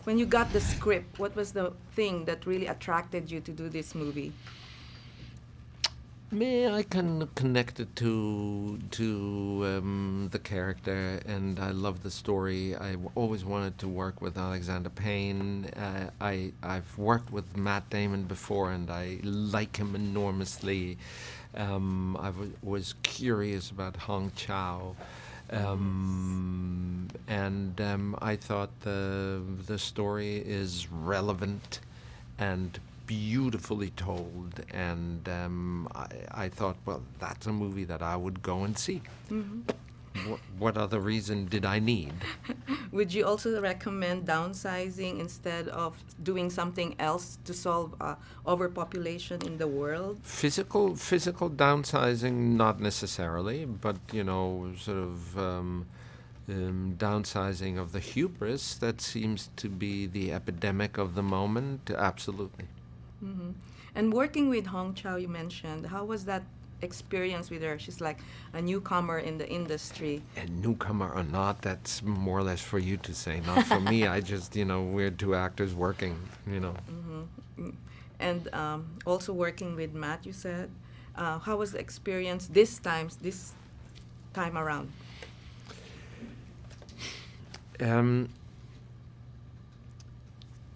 When you got the script, what was the thing that really attracted you to do this movie? Me, I can connect it to the character, and I love the story. Always wanted to work with Alexander Payne. I've worked with Matt Damon before, and I like him enormously. Was curious about Hong Chow, and I thought the story is relevant and beautifully told, and I thought, well, that's a movie that I would go and see. What other reason did I need? Would you also recommend downsizing instead of doing something else to solve overpopulation in the world? Physical downsizing, not necessarily, but sort of downsizing of the hubris that seems to be the epidemic of the moment. Absolutely. Hmm. And working with Hong Chow, you mentioned, how was that experience with her? She's like a newcomer in the industry. A newcomer or not, that's more or less for you to say, not for me. I just, we're two actors working. And also working with Matt, you said. How was the experience this time around?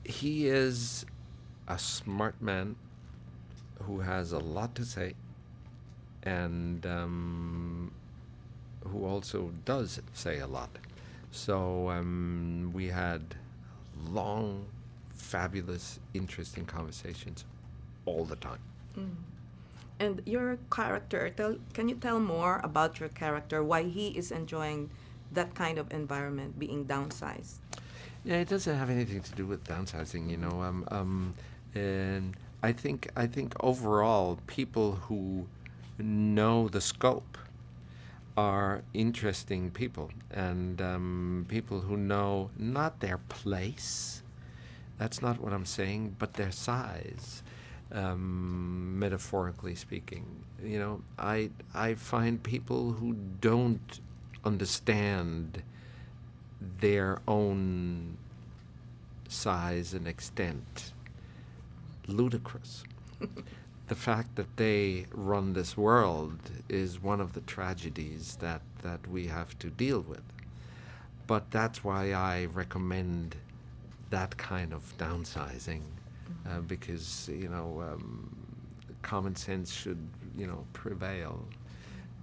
He is a smart man who has a lot to say, and who also does say a lot. So we had long, fabulous, interesting conversations all the time. Mm. And your character, can you tell more about your character, why he is enjoying that kind of environment, being downsized? Yeah, it doesn't have anything to do with downsizing. And I think overall, people who know the scope are interesting people, and people who know not their place. That's not what I'm saying, but their size. Metaphorically speaking, I find people who don't understand their own size and extent ludicrous. The fact that they run this world is one of the tragedies that we have to deal with. But that's why I recommend that kind of downsizing, because common sense should prevail,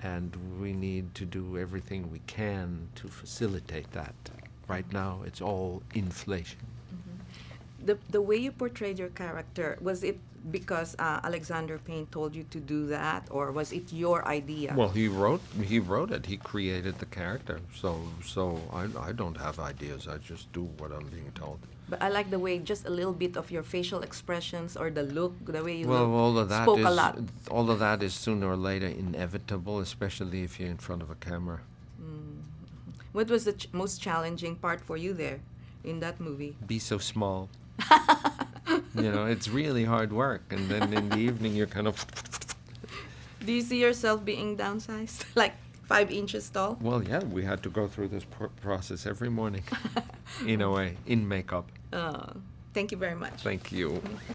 and we need to do everything we can to facilitate that. Right now, it's all inflation. The way you portrayed your character, was it because Alexander Payne told you to do that, or was it your idea? Well, he wrote it. He created the character. So I don't have ideas. I just do what I'm being told. But I like the way, just a little bit of your facial expressions or the look, the way you Well, look, spoke a lot. all of that is sooner or later inevitable, especially if you're in front of a camera. What was the most challenging part for you there in that movie? Be so small. It's really hard work, and then in the evening you're kind of. Do you see yourself being downsized, like 5 inches tall? Well, yeah, we had to go through this process every morning, in a way, in makeup. Thank you very much. Thank you.